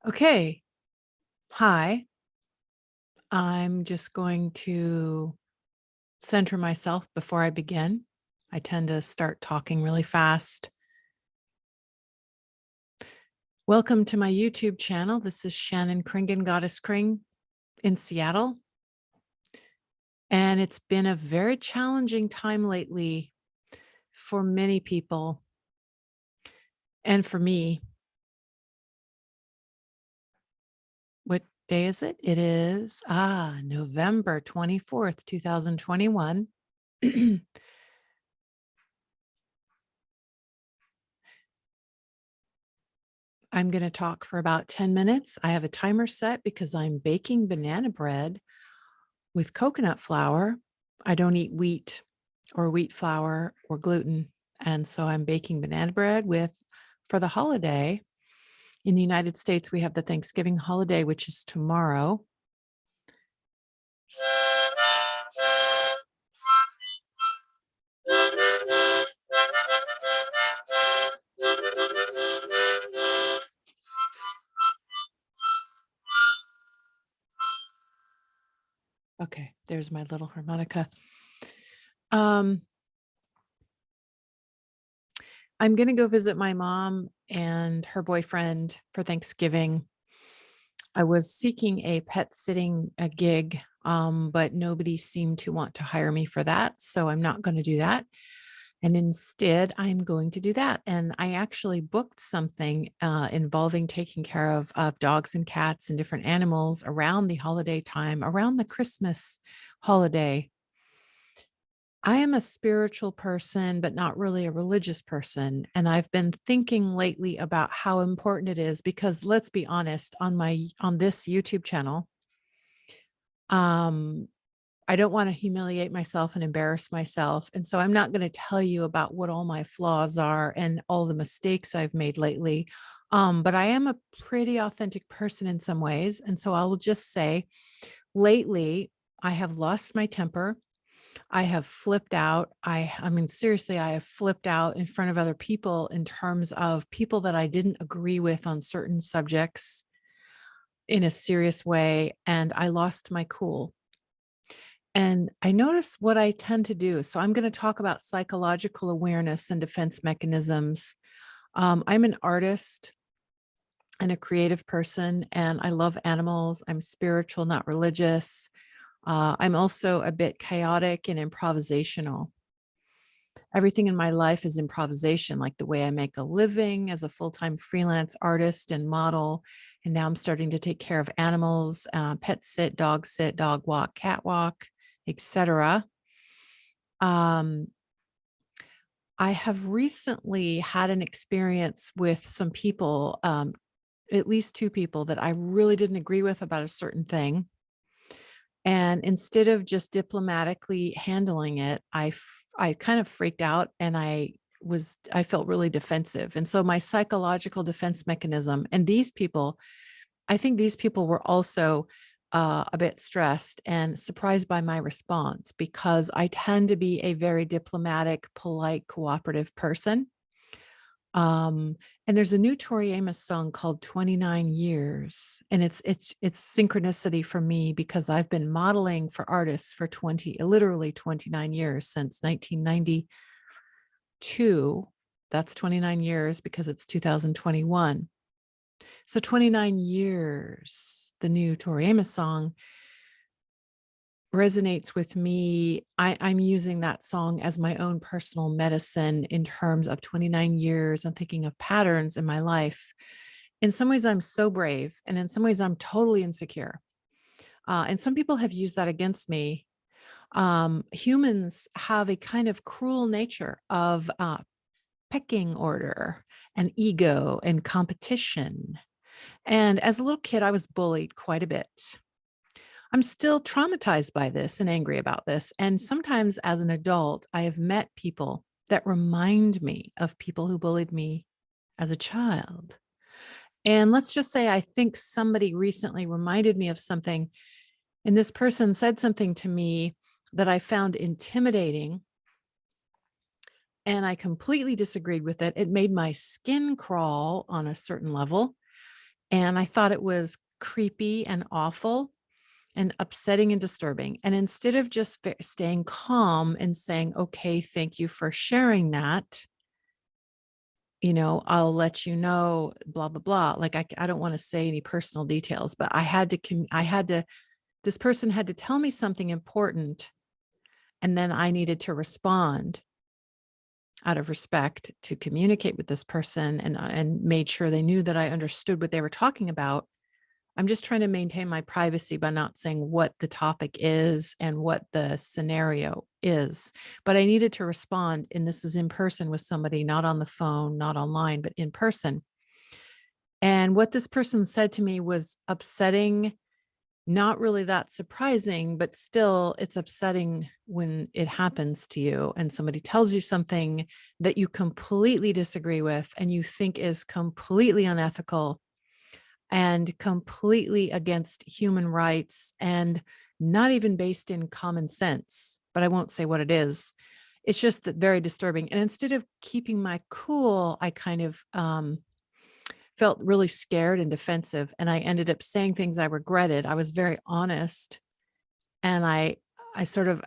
Okay. Hi. I'm just going to center myself before I begin. I tend to start talking really fast. Welcome to my YouTube channel. This is Shannon Kringen, Goddess Kring in Seattle. And it's been a very challenging time lately for many people and for me. What day is it? It is November 24th, 2021. I'm going to talk for about 10 minutes. I have a timer set because I'm baking banana bread with coconut flour. I don't eat wheat or wheat flour or gluten. And so I'm baking banana bread for the holiday. In the United States, we have the Thanksgiving holiday, which is tomorrow. Okay, there's my little harmonica. I'm going to go visit my mom and her boyfriend for Thanksgiving. I was seeking a pet sitting gig, but nobody seemed to want to hire me for that. So I'm not going to do that. And instead, I'm going to do that. And I actually booked something involving taking care of dogs and cats and different animals around the holiday time, around the Christmas holiday. I am a spiritual person, but not really a religious person. And I've been thinking lately about how important it is because let's be honest, on this YouTube channel, I don't want to humiliate myself and embarrass myself. And so I'm not going to tell you about what all my flaws are and all the mistakes I've made lately. But I am a pretty authentic person in some ways. And so I will just say lately, I have lost my temper. I have flipped out. I mean, seriously, I have flipped out in front of other people in terms of people that I didn't agree with on certain subjects in a serious way. And I lost my cool. And I notice what I tend to do. So I'm going to talk about psychological awareness and defense mechanisms. I'm an artist and a creative person, and I love animals. I'm spiritual, not religious. I'm also a bit chaotic and improvisational. Everything in my life is improvisation, like the way I make a living as a full-time freelance artist and model. And now I'm starting to take care of animals, pet sit, dog walk, cat walk, etc. I have recently had an experience with some people, at least two people that I really didn't agree with about a certain thing. And instead of just diplomatically handling it, I kind of freaked out and I felt really defensive. And so my psychological defense mechanism, and I think these people were also a bit stressed and surprised by my response because I tend to be a very diplomatic, polite, cooperative person. And there's a new Tori Amos song called 29 Years. And it's synchronicity for me because I've been modeling for artists for literally 29 years since 1992. That's 29 years because it's 2021. So 29 years, the new Tori Amos song resonates with me. I'm using that song as my own personal medicine in terms of 29 years and thinking of patterns in my life. In some ways, I'm so brave, and in some ways, I'm totally insecure. And some people have used that against me. Humans have a kind of cruel nature of pecking order and ego and competition. And as a little kid, I was bullied quite a bit. I'm still traumatized by this and angry about this. And sometimes as an adult, I have met people that remind me of people who bullied me as a child. And let's just say I think somebody recently reminded me of something, and this person said something to me that I found intimidating, and I completely disagreed with it. It made my skin crawl on a certain level. And I thought it was creepy and awful and upsetting and disturbing. And instead of just staying calm and saying, okay, thank you for sharing that, I'll let you know, blah, blah, blah. Like, I don't want to say any personal details, but this person had to tell me something important. And then I needed to respond out of respect to communicate with this person and made sure they knew that I understood what they were talking about. I'm just trying to maintain my privacy by not saying what the topic is and what the scenario is. But I needed to respond, and this is in person with somebody, not on the phone, not online, but in person. And what this person said to me was upsetting, not really that surprising, but still it's upsetting when it happens to you and somebody tells you something that you completely disagree with and you think is completely unethical and completely against human rights and not even based in common sense. But I won't say what it is. It's just that very disturbing. And instead of keeping my cool, I kind of felt really scared and defensive. And I ended up saying things I regretted. I was very honest. And I sort of,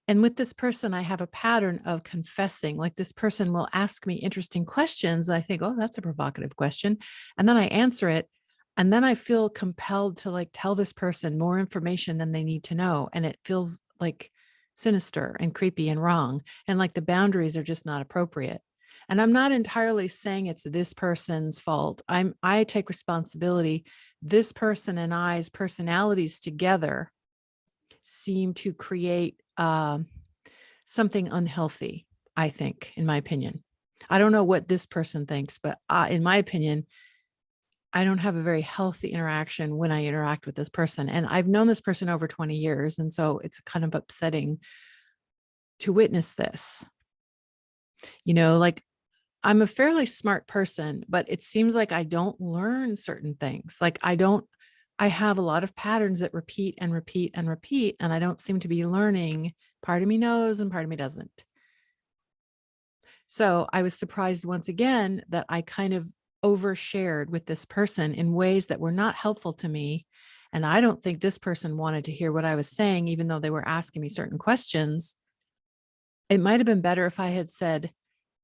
and with this person, I have a pattern of confessing. Like, this person will ask me interesting questions. I think, oh, that's a provocative question. And then I answer it. And then I feel compelled to like tell this person more information than they need to know. And it feels like sinister and creepy and wrong. And like the boundaries are just not appropriate. And I'm not entirely saying it's this person's fault. I take responsibility. This person and I's personalities together seem to create something unhealthy, I think, in my opinion. I don't know what this person thinks, but in my opinion, I don't have a very healthy interaction when I interact with this person. And I've known this person over 20 years. And so it's kind of upsetting to witness this. Like, I'm a fairly smart person, but it seems like I don't learn certain things. Like, I have a lot of patterns that repeat and repeat and repeat, and I don't seem to be learning. Part of me knows and part of me doesn't. So I was surprised once again that I kind of overshared with this person in ways that were not helpful to me. And I don't think this person wanted to hear what I was saying, even though they were asking me certain questions. It might have been better if I had said,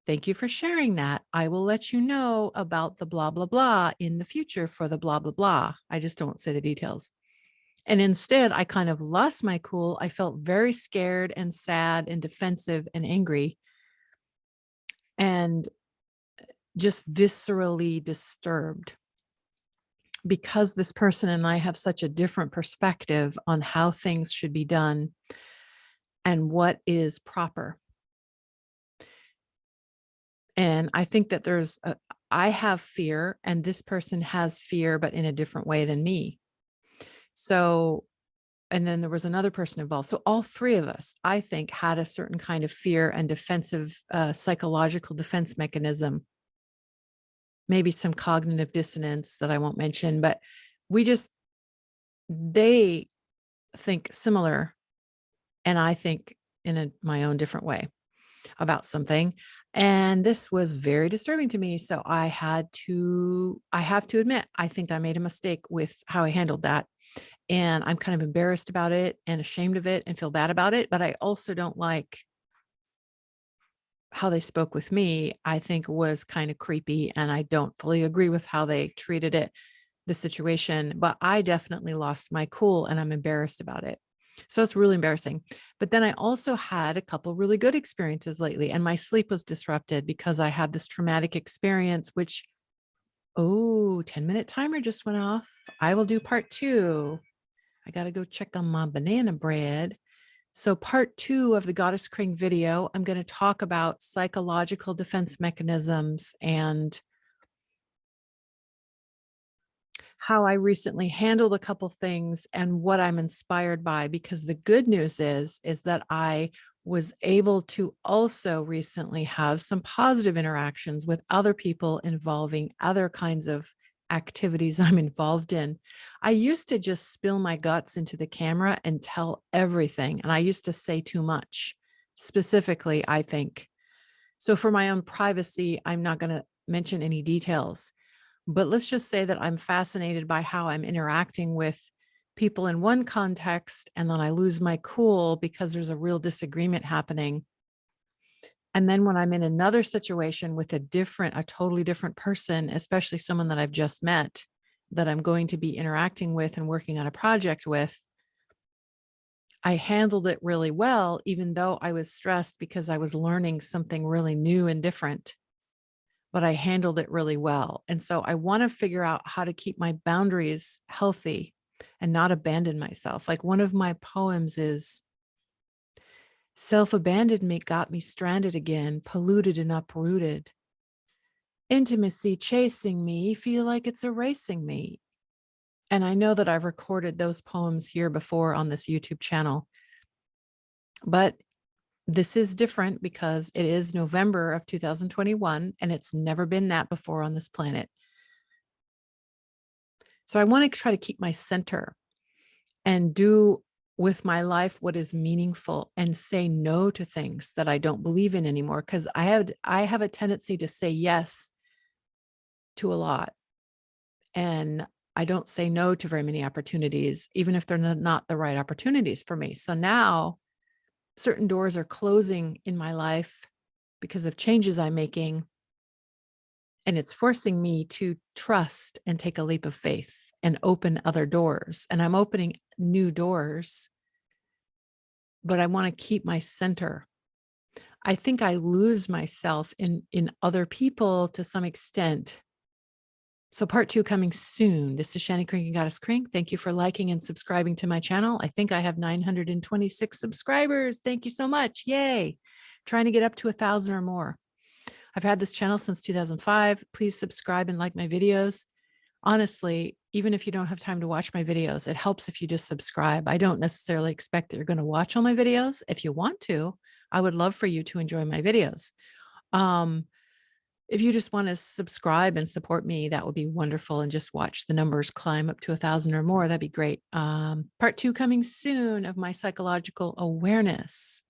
thank you for sharing that. I will let you know about the blah, blah, blah in the future for the blah, blah, blah. I just don't say the details. And instead, I kind of lost my cool. I felt very scared and sad and defensive and angry and just viscerally disturbed because this person and I have such a different perspective on how things should be done and what is proper. And I think that I have fear and this person has fear, but in a different way than me. So, and then there was another person involved. So all three of us, I think, had a certain kind of fear and defensive psychological defense mechanism, maybe some cognitive dissonance that I won't mention, but they think similar. And I think in my own different way about something. And this was very disturbing to me. So I have to admit, I think I made a mistake with how I handled that. And I'm kind of embarrassed about it and ashamed of it and feel bad about it. But I also don't like how they spoke with me. I think was kind of creepy. And I don't fully agree with how they treated the situation. But I definitely lost my cool and I'm embarrassed about it. So it's really embarrassing. But then I also had a couple really good experiences lately, and my sleep was disrupted because I had this traumatic experience, which, 10-minute timer just went off. I will do part 2. I got to go check on my banana bread. So part 2 of the Goddess Kring video, I'm going to talk about psychological defense mechanisms and how I recently handled a couple things and what I'm inspired by, because the good news is that I was able to also recently have some positive interactions with other people involving other kinds of activities I'm involved in. I used to just spill my guts into the camera and tell everything. And I used to say too much, specifically, I think. So for my own privacy, I'm not going to mention any details. But let's just say that I'm fascinated by how I'm interacting with people in one context, and then I lose my cool because there's a real disagreement happening. And then when I'm in another situation with a totally different person, especially someone that I've just met, that I'm going to be interacting with and working on a project with, I handled it really well, even though I was stressed because I was learning something really new and different, but I handled it really well. And so I want to figure out how to keep my boundaries healthy and not abandon myself. Like one of my poems is, self abandonment got me stranded again, polluted and uprooted. Intimacy chasing me, feel like it's erasing me. And I know that I've recorded those poems here before on this YouTube channel, but this is different because it is November of 2021 and it's never been that before on this planet. So I want to try to keep my center and do with my life what is meaningful and say no to things that I don't believe in anymore, because I have a tendency to say yes to a lot, and I don't say no to very many opportunities, even if they're not the right opportunities for me. So now certain doors are closing in my life because of changes I'm making, and it's forcing me to trust and take a leap of faith and open other doors. And I'm opening new doors, but I want to keep my center. I think I lose myself in other people to some extent. So part 2 coming soon. This is Shannon Kringen Goddess Kring. Thank you for liking and subscribing to my channel. I think I have 926 subscribers. Thank you so much. Yay. Trying to get up to 1,000 or more. I've had this channel since 2005. Please subscribe and like my videos. Honestly, even if you don't have time to watch my videos, it helps if you just subscribe. I don't necessarily expect that you're going to watch all my videos. If you want to, I would love for you to enjoy my videos. If you just want to subscribe and support me, that would be wonderful. And just watch the numbers climb up to 1,000 or more. That'd be great. Part 2 coming soon of my psychological awareness.